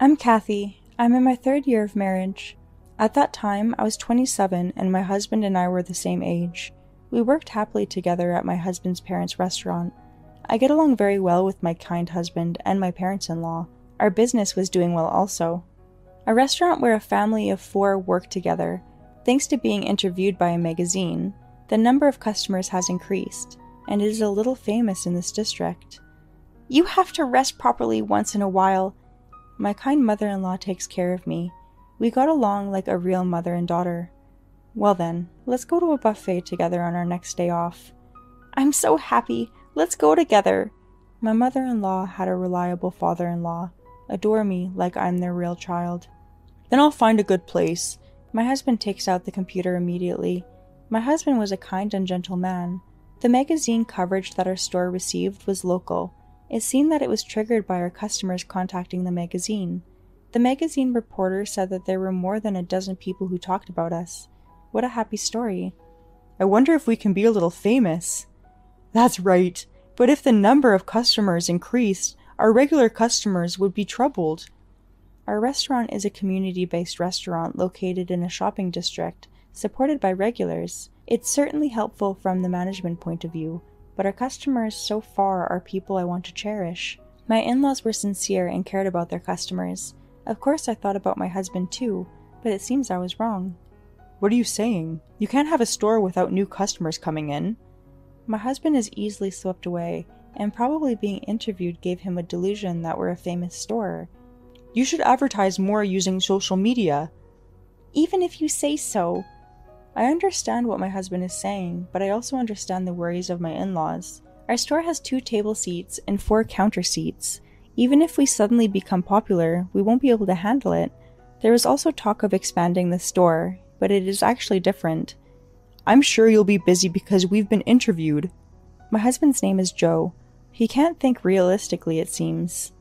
I'm Kathy. I'm in my third year of marriage. At that time, I was 27 and my husband and I were the same age. We worked happily together at my husband's parents' restaurant. I get along very well with my kind husband and my parents-in-law. Our business was doing well also. A restaurant where a family of 4 work together. Thanks to being interviewed by a magazine, the number of customers has increased, and it is a little famous in this district. You have to rest properly once in a while. My kind mother-in-law takes care of me. We got along like a real mother and daughter. Well then, let's go to a buffet together on our next day off. I'm so happy. Let's go together. My mother-in-law had a reliable father-in-law. Adore me like I'm their real child. Then I'll find a good place. My husband takes out the computer immediately. My husband was a kind and gentle man. The magazine coverage that our store received was local. It seemed that it was triggered by our customers contacting the magazine. The magazine reporter said that there were more than a dozen people who talked about us. What a happy story. I wonder if we can be a little famous. That's right, but if the number of customers increased, our regular customers would be troubled. Our restaurant is a community-based restaurant located in a shopping district, supported by regulars. It's certainly helpful from the management point of view, but our customers so far are people I want to cherish. My in-laws were sincere and cared about their customers. Of course I thought about my husband too, but it seems I was wrong. What are you saying? You can't have a store without new customers coming in. My husband is easily swept away, and probably being interviewed gave him a delusion that we're a famous store. You should advertise more using social media. Even if you say so. I understand what my husband is saying, but I also understand the worries of my in-laws. Our store has 2 table seats and 4 counter seats. Even if we suddenly become popular, we won't be able to handle it. There is also talk of expanding the store, but it is actually different. I'm sure you'll be busy because we've been interviewed. My husband's name is Joe. He can't think realistically, it seems.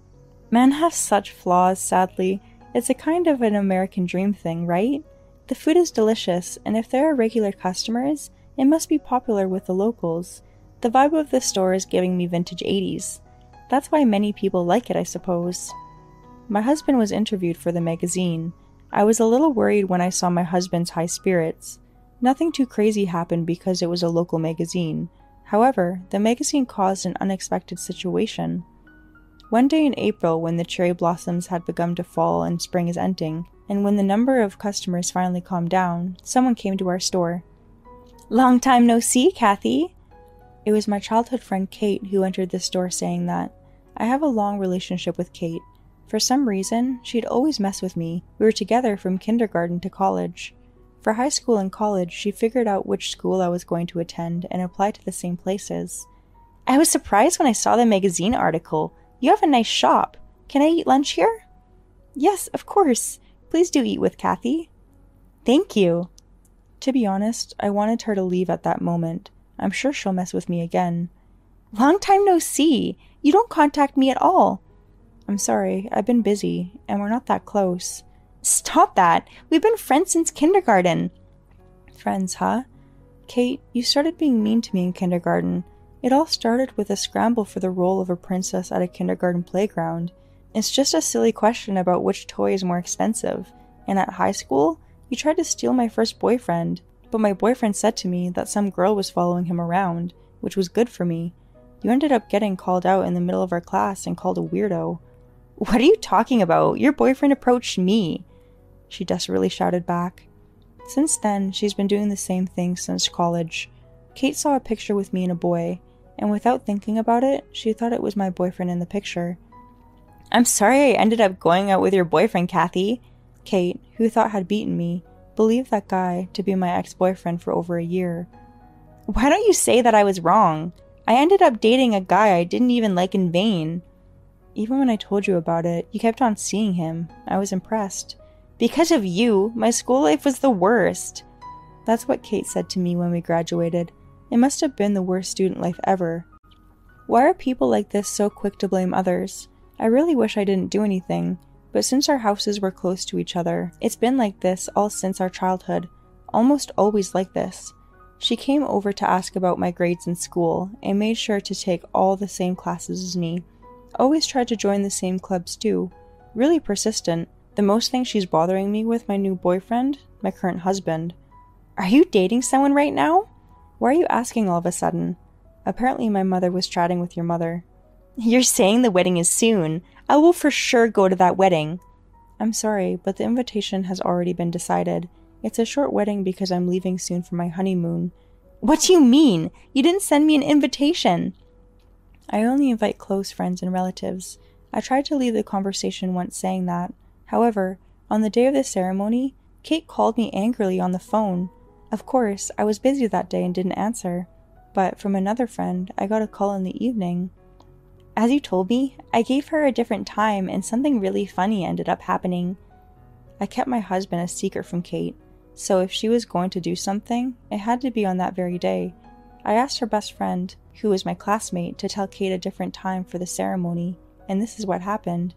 Men have such flaws, sadly. It's a kind of an American dream thing, right? The food is delicious, and if there are regular customers, it must be popular with the locals. The vibe of the store is giving me vintage 80s. That's why many people like it, I suppose. My husband was interviewed for the magazine. I was a little worried when I saw my husband's high spirits. Nothing too crazy happened because it was a local magazine. However, the magazine caused an unexpected situation. One day in April, when the cherry blossoms had begun to fall and spring is ending, and when the number of customers finally calmed down, someone came to our store. Long time no see, Kathy. It was my childhood friend Kate who entered the store saying that. I have a long relationship with Kate. For some reason, she'd always mess with me. We were together from kindergarten to college. For high school and college, she figured out which school I was going to attend and applied to the same places. I was surprised when I saw the magazine article. You have a nice shop. Can I eat lunch here? Yes, of course. Please do eat with Kathy. Thank you. To be honest, I wanted her to leave at that moment. I'm sure she'll mess with me again. Long time no see. You don't contact me at all. I'm sorry, I've been busy, and we're not that close. Stop that! We've been friends since kindergarten. Friends, huh? Kate, you started being mean to me in kindergarten. It all started with a scramble for the role of a princess at a kindergarten playground. It's just a silly question about which toy is more expensive. And at high school, you tried to steal my first boyfriend, but my boyfriend said to me that some girl was following him around, which was good for me. You ended up getting called out in the middle of our class and called a weirdo. What are you talking about? Your boyfriend approached me, she desperately shouted back. Since then, she's been doing the same thing since college. Kate saw a picture with me and a boy, and without thinking about it, she thought it was my boyfriend in the picture. I'm sorry I ended up going out with your boyfriend, Kathy. Kate, who thought had beaten me, believed that guy to be my ex-boyfriend for over a year. Why don't you say that I was wrong? I ended up dating a guy I didn't even like in vain. Even when I told you about it, you kept on seeing him. I was impressed. Because of you, my school life was the worst. That's what Kate said to me when we graduated. It must have been the worst student life ever. Why are people like this so quick to blame others? I really wish I didn't do anything, but since our houses were close to each other, it's been like this all since our childhood. Almost always like this. She came over to ask about my grades in school, and made sure to take all the same classes as me. Always tried to join the same clubs too. Really persistent. The most thing she's bothering me with my new boyfriend, my current husband. Are you dating someone right now? Why are you asking all of a sudden? Apparently my mother was chatting with your mother. You're saying the wedding is soon. I will for sure go to that wedding. I'm sorry, but the invitation has already been decided. It's a short wedding because I'm leaving soon for my honeymoon. What do you mean? You didn't send me an invitation. I only invite close friends and relatives. I tried to leave the conversation once saying that. However, on the day of the ceremony, Kate called me angrily on the phone. Of course, I was busy that day and didn't answer. But from another friend, I got a call in the evening. As you told me, I gave her a different time and something really funny ended up happening. I kept my husband a secret from Kate, so if she was going to do something, it had to be on that very day. I asked her best friend, who was my classmate, to tell Kate a different time for the ceremony, and this is what happened.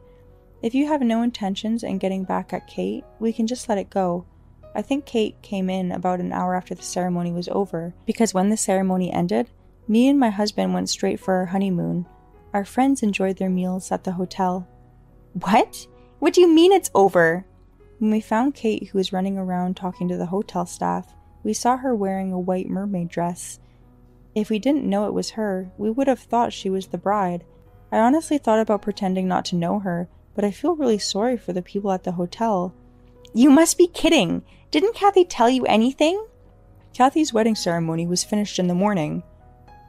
If you have no intentions in getting back at Kate, we can just let it go. I think Kate came in about an hour after the ceremony was over, because when the ceremony ended, me and my husband went straight for our honeymoon. Our friends enjoyed their meals at the hotel. What? What do you mean it's over? When we found Kate, who was running around talking to the hotel staff, we saw her wearing a white mermaid dress. If we didn't know it was her, we would have thought she was the bride. I honestly thought about pretending not to know her, but I feel really sorry for the people at the hotel. You must be kidding! Didn't Kathy tell you anything? Kathy's wedding ceremony was finished in the morning.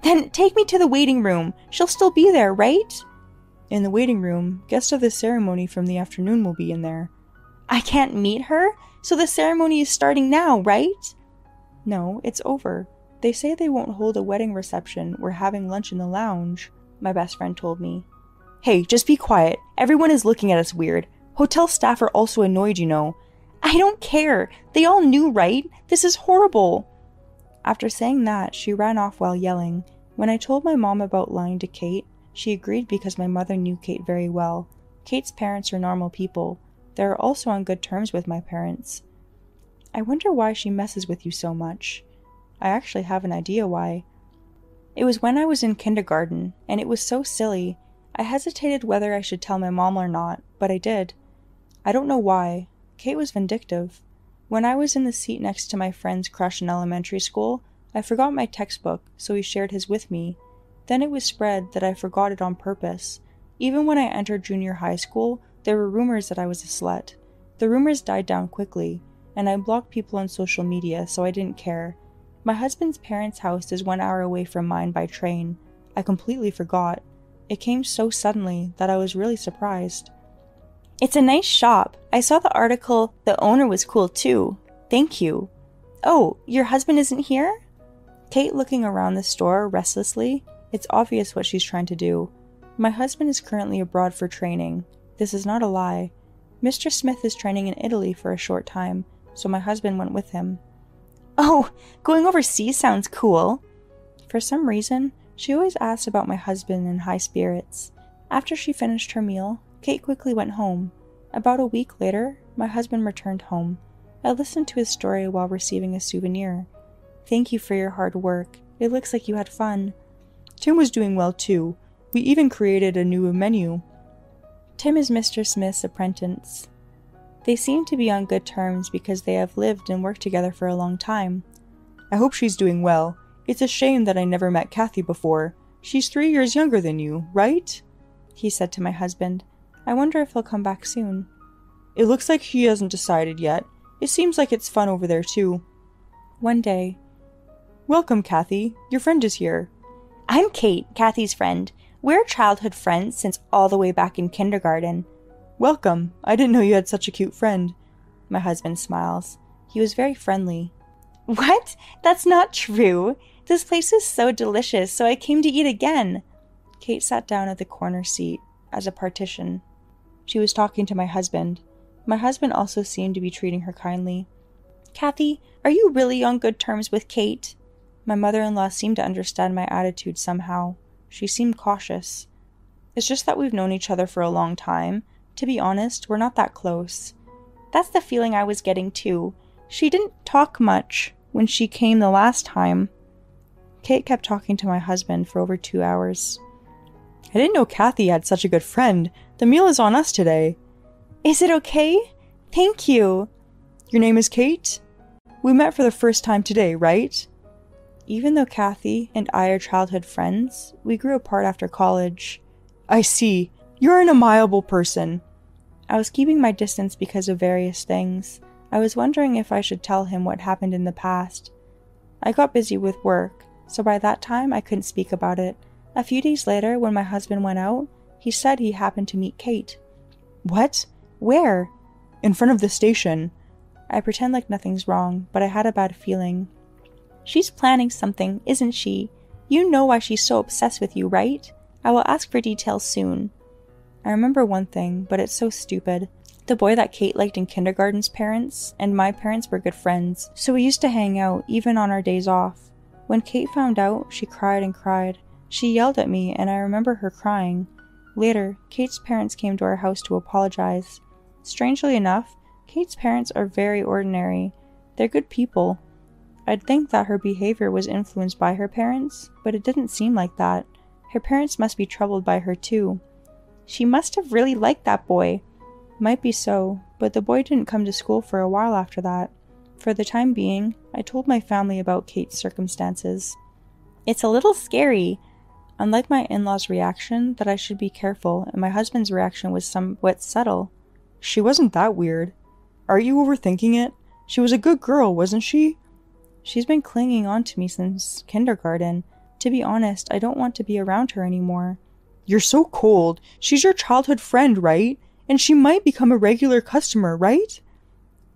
Then take me to the waiting room. She'll still be there, right? In the waiting room, guests of the ceremony from the afternoon will be in there. I can't meet her? So the ceremony is starting now, right? No, it's over. They say they won't hold a wedding reception. We're having lunch in the lounge, my best friend told me. Hey, just be quiet. Everyone is looking at us weird. Hotel staff are also annoyed, you know. I don't care. They all knew, right? This is horrible. After saying that, she ran off while yelling. When I told my mom about lying to Kate, she agreed because my mother knew Kate very well. Kate's parents are normal people. They are also on good terms with my parents. I wonder why she messes with you so much. I actually have an idea why. It was when I was in kindergarten, and it was so silly. I hesitated whether I should tell my mom or not, but I did. I don't know why. Kate was vindictive. When I was in the seat next to my friend's crush in elementary school, I forgot my textbook, so he shared his with me. Then it was spread that I forgot it on purpose. Even when I entered junior high school, there were rumors that I was a slut. The rumors died down quickly, and I blocked people on social media, so I didn't care. My husband's parents' house is 1 hour away from mine by train. I completely forgot. It came so suddenly that I was really surprised. It's a nice shop. I saw the article. The owner was cool too. Thank you. Oh, your husband isn't here? Kate looking around the store restlessly. It's obvious what she's trying to do. My husband is currently abroad for training. This is not a lie. Mr. Smith is training in Italy for a short time, so my husband went with him. Oh, going overseas sounds cool. For some reason, she always asks about my husband in high spirits. After she finished her meal, Kate quickly went home. About a week later, my husband returned home. I listened to his story while receiving a souvenir. Thank you for your hard work. It looks like you had fun. Tim was doing well too. We even created a new menu. Tim is Mr. Smith's apprentice. They seem to be on good terms because they have lived and worked together for a long time. I hope she's doing well. It's a shame that I never met Kathy before. She's 3 years younger than you, right? He said to my husband. I wonder if he'll come back soon. It looks like he hasn't decided yet. It seems like it's fun over there too. One day. Welcome, Kathy. Your friend is here. I'm Kate, Kathy's friend. We're childhood friends since all the way back in kindergarten. Welcome. I didn't know you had such a cute friend. My husband smiles. He was very friendly. What? That's not true. This place is so delicious, so I came to eat again. Kate sat down at the corner seat, as a partition. She was talking to my husband. My husband also seemed to be treating her kindly. Kathy, are you really on good terms with Kate? My mother-in-law seemed to understand my attitude somehow. She seemed cautious. It's just that we've known each other for a long time. To be honest, we're not that close. That's the feeling I was getting too. She didn't talk much when she came the last time. Kate kept talking to my husband for over 2 hours. I didn't know Kathy had such a good friend. The meal is on us today. Is it okay? Thank you. Your name is Kate? We met for the first time today, right? Even though Kathy and I are childhood friends, we grew apart after college. I see. You're an amiable person. I was keeping my distance because of various things. I was wondering if I should tell him what happened in the past. I got busy with work, so by that time I couldn't speak about it. A few days later, when my husband went out, he said he happened to meet Kate. What? Where? In front of the station. I pretend like nothing's wrong, but I had a bad feeling. She's planning something, isn't she? You know why she's so obsessed with you, right? I will ask for details soon. I remember one thing, but it's so stupid. The boy that Kate liked in kindergarten's parents and my parents were good friends, so we used to hang out even on our days off. When Kate found out, she cried and cried. She yelled at me, and I remember her crying. Later, Kate's parents came to our house to apologize. Strangely enough, Kate's parents are very ordinary. They're good people. I'd think that her behavior was influenced by her parents, but it didn't seem like that. Her parents must be troubled by her too. She must have really liked that boy. Might be so, but the boy didn't come to school for a while after that. For the time being, I told my family about Kate's circumstances. It's a little scary. Unlike my in-laws' reaction that I should be careful, and my husband's reaction was somewhat subtle. She wasn't that weird. Are you overthinking it? She was a good girl, wasn't she? She's been clinging on to me since kindergarten. To be honest, I don't want to be around her anymore. You're so cold. She's your childhood friend, right? And she might become a regular customer, right?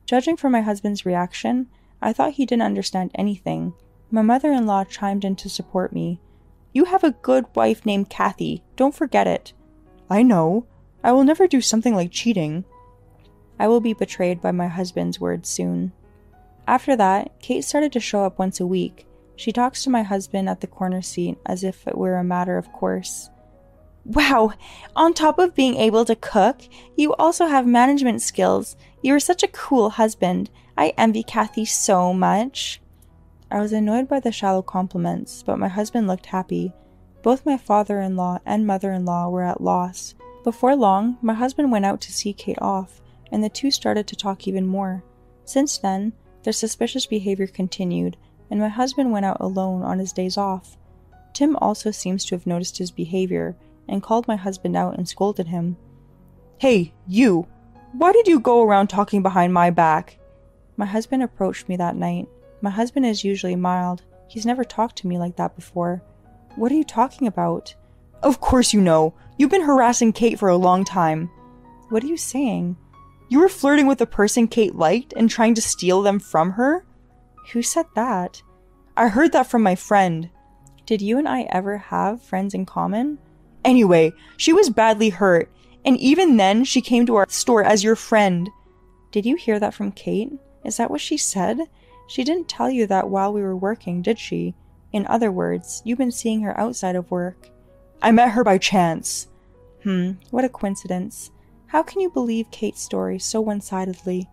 Judging from my husband's reaction, I thought he didn't understand anything. My mother-in-law chimed in to support me. You have a good wife named Kathy. Don't forget it. I know. I will never do something like cheating. I will be betrayed by my husband's words soon. After that, Kate started to show up once a week. She talks to my husband at the corner seat as if it were a matter of course. Wow! On top of being able to cook, you also have management skills. You are such a cool husband. I envy Kathy so much. I was annoyed by the shallow compliments, but my husband looked happy. Both my father-in-law and mother-in-law were at loss. Before long, my husband went out to see Kate off, and the two started to talk even more. Since then, their suspicious behavior continued, and my husband went out alone on his days off. Tim also seems to have noticed his behavior, and called my husband out and scolded him. Hey, you! Why did you go around talking behind my back? My husband approached me that night. My husband is usually mild. He's never talked to me like that before. What are you talking about? Of course you know. You've been harassing Kate for a long time. What are you saying? You were flirting with a person Kate liked and trying to steal them from her? Who said that? I heard that from my friend. Did you and I ever have friends in common? Anyway, she was badly hurt, and even then she came to our store as your friend. Did you hear that from Kate? Is that what she said? She didn't tell you that while we were working, did she? In other words, you've been seeing her outside of work. I met her by chance. What a coincidence. How can you believe Kate's story so one-sidedly?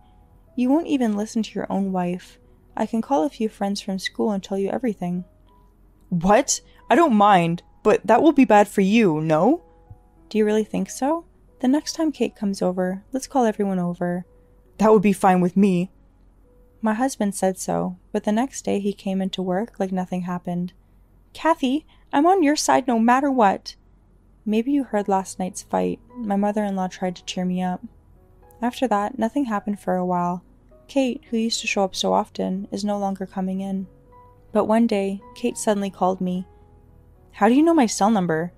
You won't even listen to your own wife. I can call a few friends from school and tell you everything. What? I don't mind, but that will be bad for you, no? Do you really think so? The next time Kate comes over, let's call everyone over. That would be fine with me. My husband said so, but the next day he came into work like nothing happened. Kathy, I'm on your side no matter what. Maybe you heard last night's fight. My mother-in-law tried to cheer me up. After that, nothing happened for a while. Kate, who used to show up so often, is no longer coming in. But one day, Kate suddenly called me. How do you know my cell number?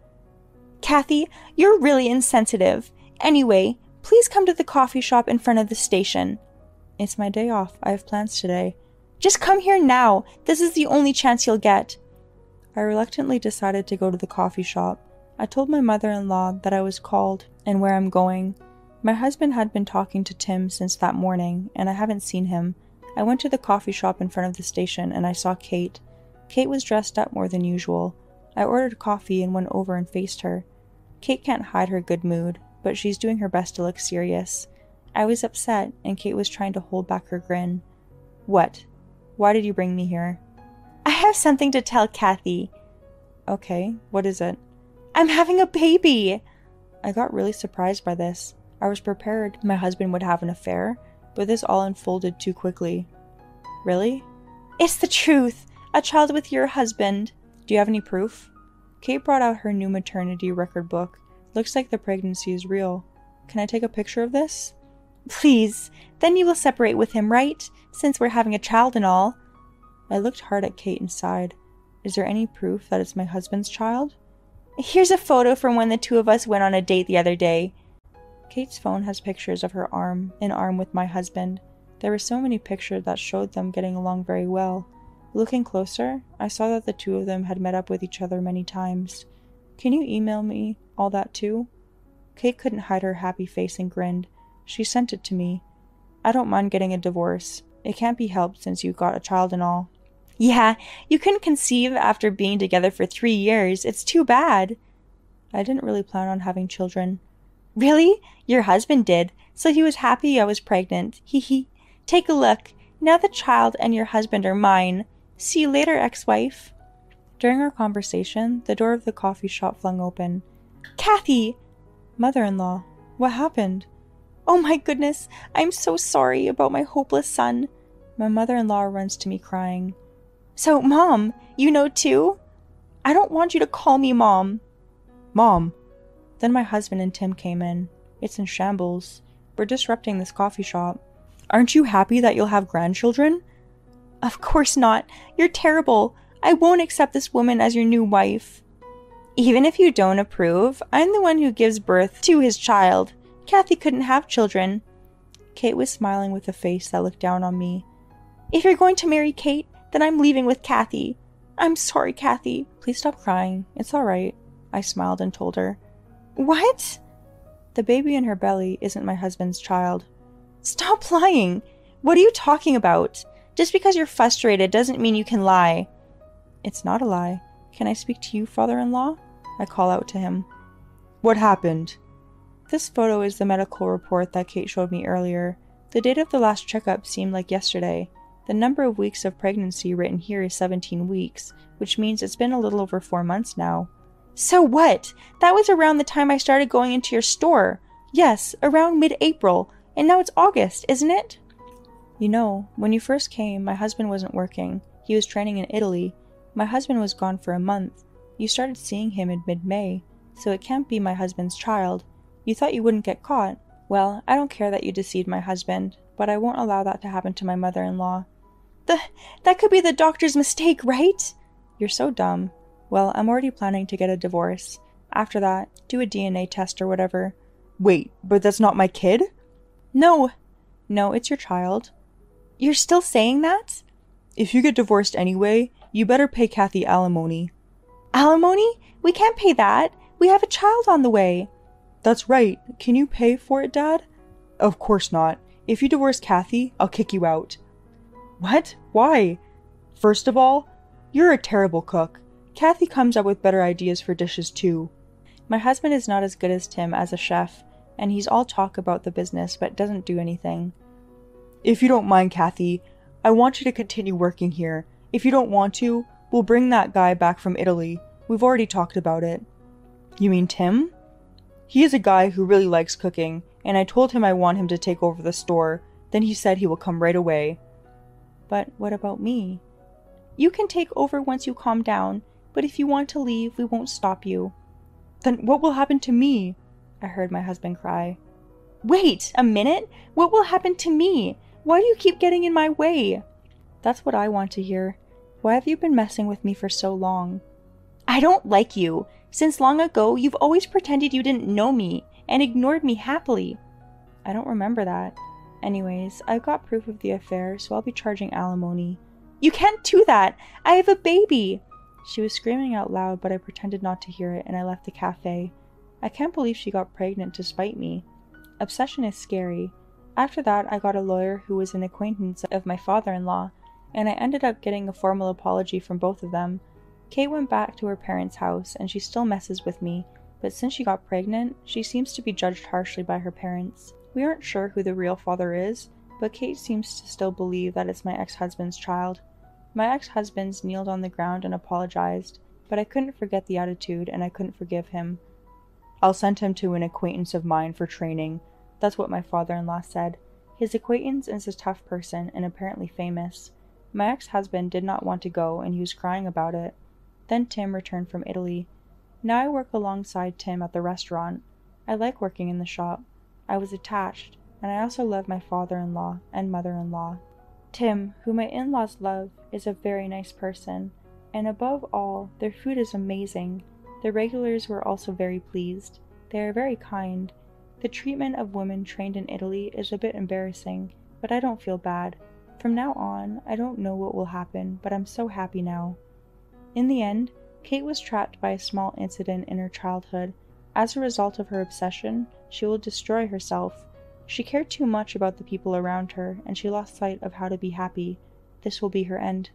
Kathy, you're really insensitive. Anyway, please come to the coffee shop in front of the station. It's my day off. I have plans today. Just come here now. This is the only chance you'll get. I reluctantly decided to go to the coffee shop. I told my mother-in-law that I was called and where I'm going. My husband had been talking to Tim since that morning, and I haven't seen him. I went to the coffee shop in front of the station, and I saw Kate. Kate was dressed up more than usual. I ordered coffee and went over and faced her. Kate can't hide her good mood, but she's doing her best to look serious. I was upset, and Kate was trying to hold back her grin. What? Why did you bring me here? I have something to tell Kathy. Okay, what is it? I'm having a baby! I got really surprised by this. I was prepared my husband would have an affair, but this all unfolded too quickly. Really? It's the truth! A child with your husband! Do you have any proof? Kate brought out her new maternity record book. Looks like the pregnancy is real. Can I take a picture of this? Please, then you will separate with him, right? Since we're having a child and all. I looked hard at Kate and sighed. Is there any proof that it's my husband's child? Here's a photo from when the two of us went on a date the other day. Kate's phone has pictures of her arm in arm with my husband. There were so many pictures that showed them getting along very well. Looking closer, I saw that the two of them had met up with each other many times. Can you email me all that too? Kate couldn't hide her happy face and grinned. She sent it to me. I don't mind getting a divorce. It can't be helped since you got a child and all. Yeah, you couldn't conceive after being together for 3 years. It's too bad. I didn't really plan on having children. Really? Your husband did, so he was happy I was pregnant. Hee hee. Take a look. Now the child and your husband are mine. See you later, ex-wife. During our conversation, the door of the coffee shop flung open. Kathy! Mother-in-law, what happened? Oh my goodness, I'm so sorry about my hopeless son. My mother-in-law runs to me crying. So, Mom, you know too? I don't want you to call me Mom. Mom. Then my husband and Tim came in. It's in shambles. We're disrupting this coffee shop. Aren't you happy that you'll have grandchildren? Of course not. You're terrible. I won't accept this woman as your new wife. Even if you don't approve, I'm the one who gives birth to his child. Kathy couldn't have children. Kate was smiling with a face that looked down on me. If you're going to marry Kate, then I'm leaving with Kathy. I'm sorry, Kathy. Please stop crying. It's all right. I smiled and told her. What? The baby in her belly isn't my husband's child. Stop lying. What are you talking about? Just because you're frustrated doesn't mean you can lie. It's not a lie. Can I speak to you, father-in-law? I call out to him. What happened? This photo is the medical report that Kate showed me earlier. The date of the last checkup seemed like yesterday. The number of weeks of pregnancy written here is 17 weeks, which means it's been a little over 4 months now. So what? That was around the time I started going into your store. Yes, around mid-April, and now it's August, isn't it? You know, when you first came, my husband wasn't working. He was training in Italy. My husband was gone for a month. You started seeing him in mid-May, so it can't be my husband's child. You thought you wouldn't get caught. Well, I don't care that you deceived my husband, but I won't allow that to happen to my mother-in-law. That could be the doctor's mistake, right? You're so dumb. Well, I'm already planning to get a divorce. After that, do a DNA test or whatever. Wait, but that's not my kid? No, it's your child. You're still saying that? If you get divorced anyway, you better pay Kathy alimony. Alimony? We can't pay that. We have a child on the way. That's right. Can you pay for it, Dad? Of course not. If you divorce Kathy, I'll kick you out. What? Why? First of all, you're a terrible cook. Kathy comes up with better ideas for dishes too. My husband is not as good as Tim as a chef, and he's all talk about the business but doesn't do anything. If you don't mind, Kathy, I want you to continue working here. If you don't want to, we'll bring that guy back from Italy. We've already talked about it. You mean Tim? He is a guy who really likes cooking, and I told him I want him to take over the store. Then he said he will come right away. But what about me? You can take over once you calm down, but if you want to leave, we won't stop you. Then what will happen to me? I heard my husband cry. Wait a minute! What will happen to me? Why do you keep getting in my way? That's what I want to hear. Why have you been messing with me for so long? I don't like you. Since long ago, you've always pretended you didn't know me and ignored me happily. I don't remember that. Anyways, I've got proof of the affair, so I'll be charging alimony. You can't do that! I have a baby! She was screaming out loud, but I pretended not to hear it and I left the cafe. I can't believe she got pregnant to spite me. Obsession is scary. After that, I got a lawyer who was an acquaintance of my father-in-law, and I ended up getting a formal apology from both of them. Kate went back to her parents' house, and she still messes with me, but since she got pregnant, she seems to be judged harshly by her parents. We aren't sure who the real father is, but Kate seems to still believe that it's my ex-husband's child. My ex-husband kneeled on the ground and apologized, but I couldn't forget the attitude and I couldn't forgive him. I'll send him to an acquaintance of mine for training. That's what my father-in-law said. His acquaintance is a tough person and apparently famous. My ex-husband did not want to go, and he was crying about it. Then Tim returned from Italy. Now I work alongside Tim at the restaurant. I like working in the shop. I was attached, and I also love my father-in-law and mother-in-law. Tim, who my in-laws love, is a very nice person, and above all, their food is amazing. The regulars were also very pleased. They are very kind. The treatment of women trained in Italy is a bit embarrassing, but I don't feel bad. From now on, I don't know what will happen, but I'm so happy now. In the end, Kate was trapped by a small incident in her childhood. As a result of her obsession, she will destroy herself. She cared too much about the people around her, and she lost sight of how to be happy. This will be her end.